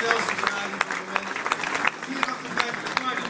snelste Ferrari op het moment. 458 paarden.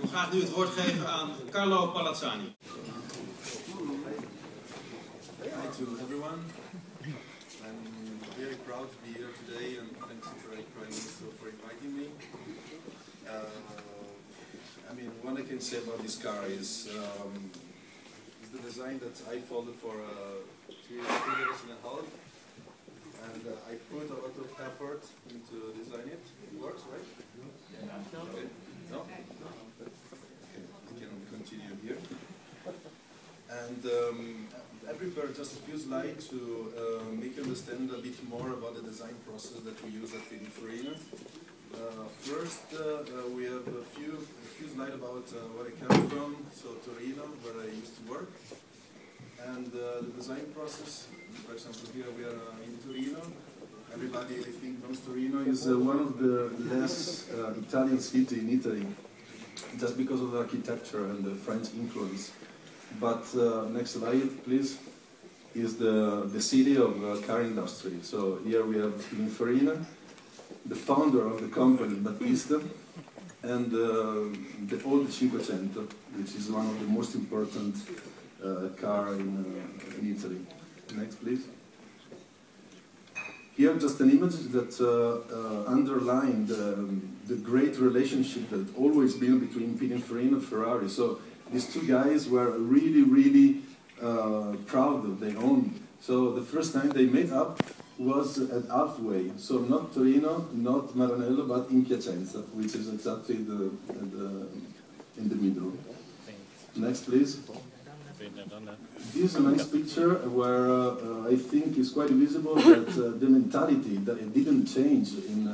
Ik ga nu het woord geven aan Carlo Palazzani. Hi to everyone. I'm very proud to be here today and thanks to bij Kroymans for inviting me. I mean, what I can say about this car is the design that I followed for 2 years and a half. And I put a lot of effort into design it. It works, right? Yeah. Okay. No? I can continue here. And I prepared just a few slides to make you understand a bit more about the design process that we use at Pininfarina. First, we have a few slides about where I come from, so Torino, where I used to work. And the design process, for example, here we are in Torino. Everybody, I think, knows Torino is one of the less Italian cities in Italy, just because of the architecture and the French influence. But next slide, please, is the city of car industry. So here we have Pininfarina, the founder of the company, Battista, and the old 500, which is one of the most important car in Italy. Next, please. Here, just an image that underlined the great relationship that always been between Pininfarina and Ferrari. So these two guys were really proud of their own. So the first time they met up was at halfway. So not Torino, not Maranello, but in Piacenza, which is exactly in the middle. Next, please. This is a nice picture where I think it's quite visible that the mentality that it didn't change in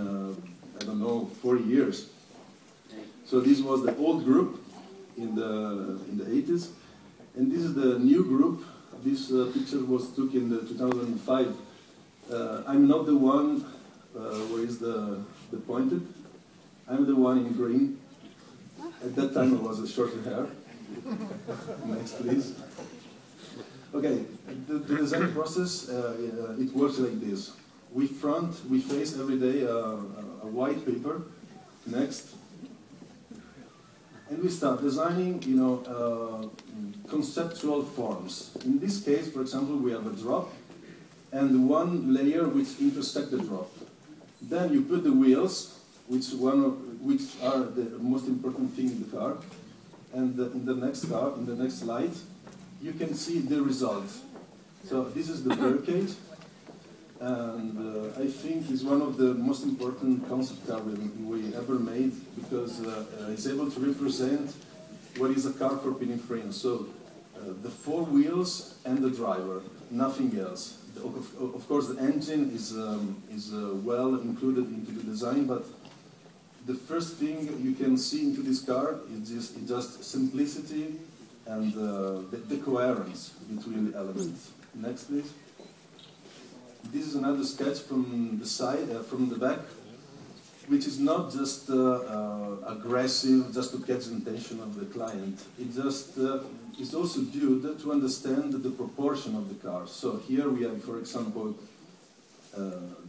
I don't know 4 years. So this was the old group in the 80s, and this is the new group. This picture was took in 2005. I'm not the one where is the pointed. I'm the one in green. At that time I was a shorter hair. Next, please. Okay, the design process, it works like this. We face every day a white paper. Next. And we start designing, you know, conceptual forms. In this case, for example, we have a drop and one layer which intersect the drop. Then you put the wheels, which are the most important thing in the car. And in the next slide, you can see the result. So this is the barricade, and I think it's one of the most important concept cars we ever made, because it's able to represent what is a car for Pininfarina. So the 4 wheels and the driver, nothing else. Of course, the engine is well included into the design, but the first thing you can see into this car is just simplicity and the coherence between the elements. Next, please. This is another sketch from the side, from the back, which is not just aggressive, just to catch the attention of the client. It just is also due to understand the proportion of the car. So here we have, for example,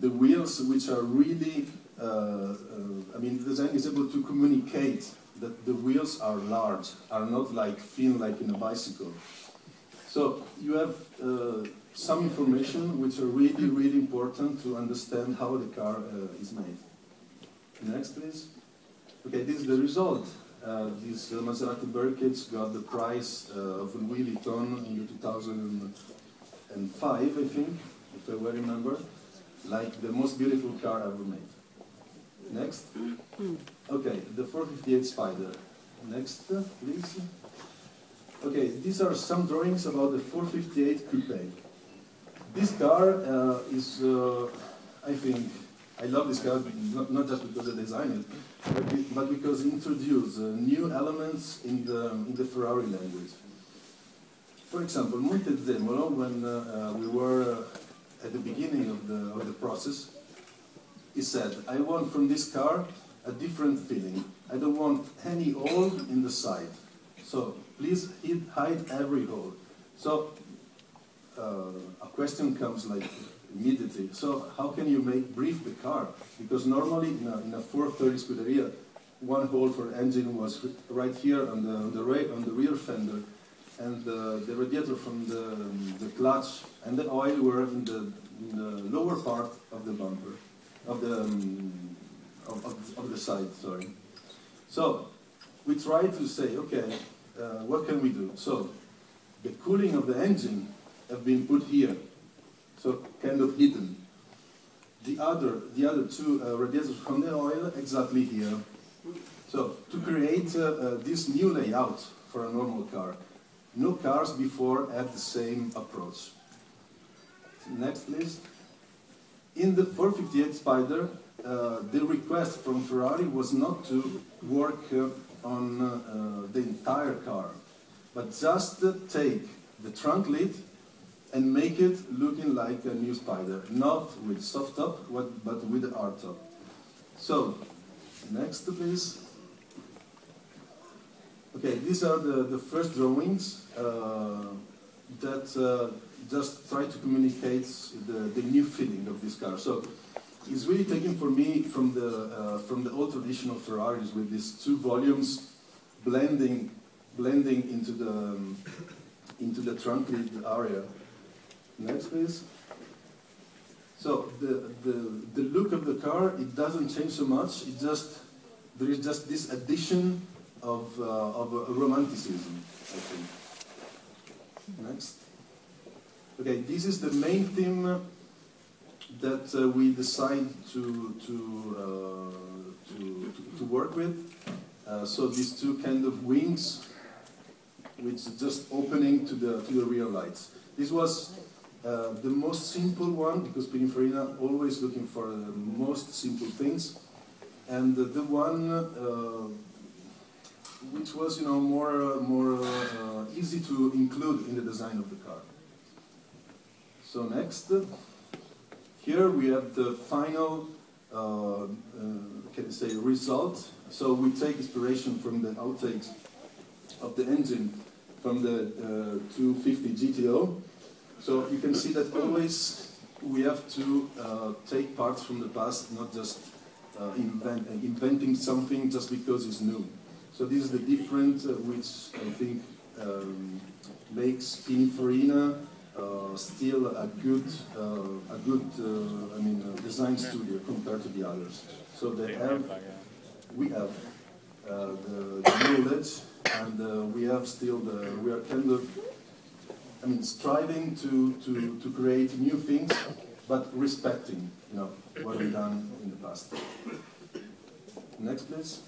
the wheels, which are really I mean, the design is able to communicate that the wheels are large, are not like thin like in a bicycle. So you have some information which are really important to understand how the car is made. Next, please. Okay, this is the result. These Maserati barricades got the prize of Louis Vuitton in 2005, I think, if I well remember, like the most beautiful car ever made. Next. Okay, the 458 Spider. Next, please. Okay, these are some drawings about the 458 Coupe. This car is I think, I love this car, not just because I designed it, but because it introduced new elements in the Ferrari language. For example, Montezemolo, when we were at the beginning of the process, he said, I want from this car a different feeling. I don't want any hole in the side. So please hide every hole. So a question comes like immediately. So how can you brief the car? Because normally in a 430 Scuderia, one hole for engine was right here on the rear fender, and the radiator from the clutch and the oil were in the lower part of the bumper, of the side. Sorry. So we try to say, okay, what can we do? So the cooling of the engine have been put here, so kind of hidden. The other two radiators from the oil exactly here. So to create this new layout for a normal car. No cars before had the same approach. Next, please. In the 458 Spider, the request from Ferrari was not to work on the entire car, but just take the trunk lid and make it looking like a new Spider, not with soft top, but with the hard top. So, next, please. Okay, these are the first drawings that just try to communicate the new feeling of this car. So it's really taken for me from the old traditional Ferraris with these two volumes blending into the trunk lid area. Next, please. So the look of the car, it doesn't change so much. There is just this addition of romanticism, I think. Next. Okay, this is the main theme that we decide to work with. So these two kind of wings, which is just opening to the rear lights. This was the most simple one, because Pininfarina always looking for the most simple things, and the one which was, more easy to include in the design of the car. So next, here we have the final, can I say, result. So we take inspiration from the outtakes of the engine from the 250 GTO. So you can see that always we have to take parts from the past, not just inventing something just because it's new. So this is the difference which I think makes Pininfarina still a good design studio compared to the others. So we have the knowledge, and we have we are kind of striving to create new things, but respecting what we've done in the past. Next, please.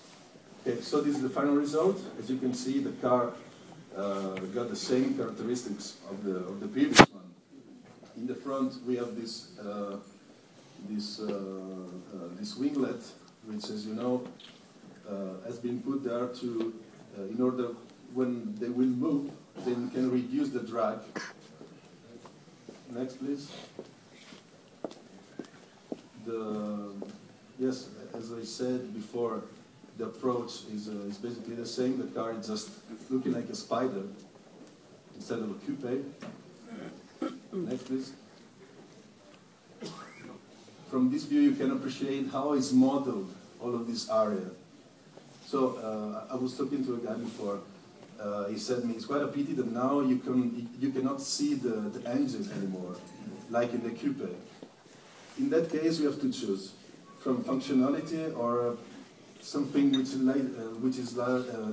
Okay, so this is the final result. As you can see, the car got the same characteristics of the previous one. In the front, we have this winglet, which, as you know, has been put there to in order when they will move, they can reduce the drag. Next, please. Yes, as I said before, the approach is basically the same. The car is just looking like a spider instead of a coupe. Next, please. From this view, you can appreciate how it's modeled, all of this area. So I was talking to a guy before. He said to me, it's quite a pity that now you cannot see the engine anymore, like in the coupe. In that case, you have to choose from functionality or something which is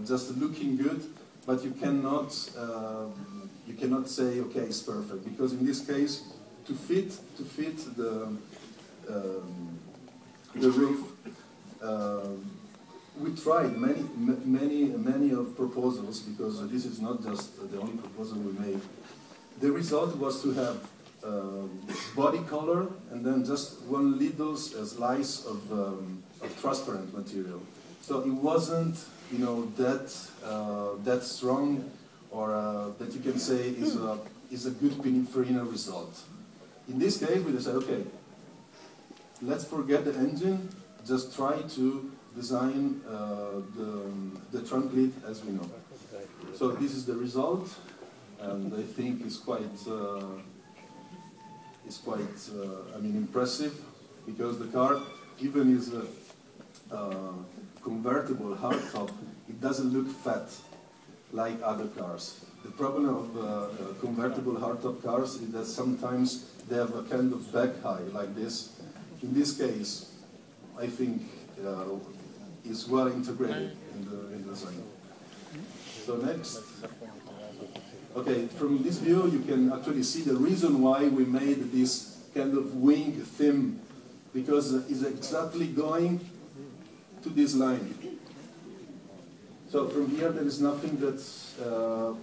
just looking good, but you cannot say, okay, it's perfect, because in this case, to fit the roof, we tried many of proposals, because this is not just the only proposal we made. The result was to have body color and then just one little slice of transparent material. So it wasn't, you know, that strong, or that you can say is a good Pininfarina result. In this case, we decided, okay, let's forget the engine, just try to design the trunk lid as we know. So this is the result, and I think it's quite I mean, impressive, because the car, even is a convertible hardtop, it doesn't look fat like other cars. The problem of convertible hardtop cars is that sometimes they have a kind of back high like this. In this case, I think is well integrated in the design. So next. Okay, from this view you can actually see the reason why we made this kind of wing theme, because it's exactly going to this line. So from here there is nothing that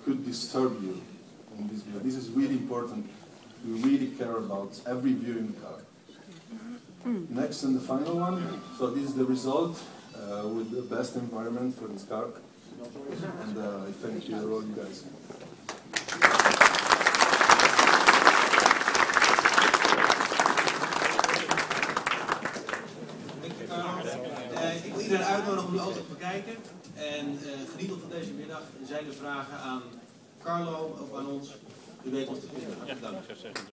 could disturb you in this view. This is really important. We really care about every view in the car. Next and the final one. So this is the result with the best environment for this car. And I thank you all, you guys. Ik wil iedereen uitnodigen om de auto te bekijken. En geniet van deze middag. Zijn er vragen aan Carlo of aan ons? U weet ons te vinden. Hartelijk dank.